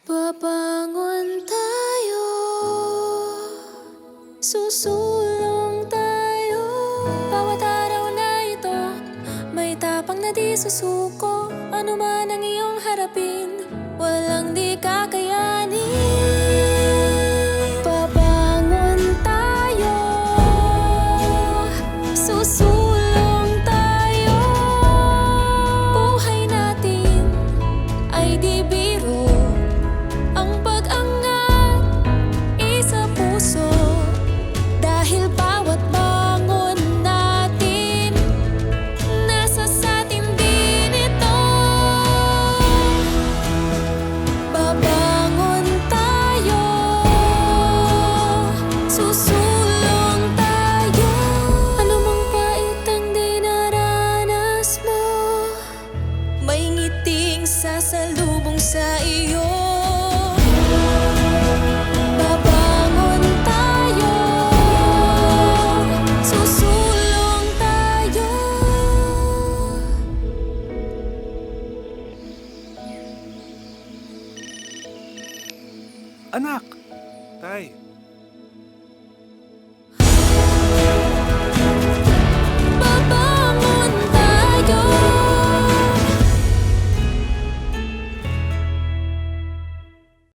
Babangon tayo, susulong tayo. Bawat araw na ito, may tapang na di susuko. Ano man ang iyong harapin, walang di kakayanin. Babangon tayo, susulong tayo. Buhay natin ay di biro, ang pag-angat isa puso. Dahil bawat bangon natin, nasa satin din ito. Babangon tayo, susulong tayo. Ano mang pait ang dinaranas mo, may ngiting sasalubong sa iyo. Babangon tayo, susulong tayo. Anak! Tay,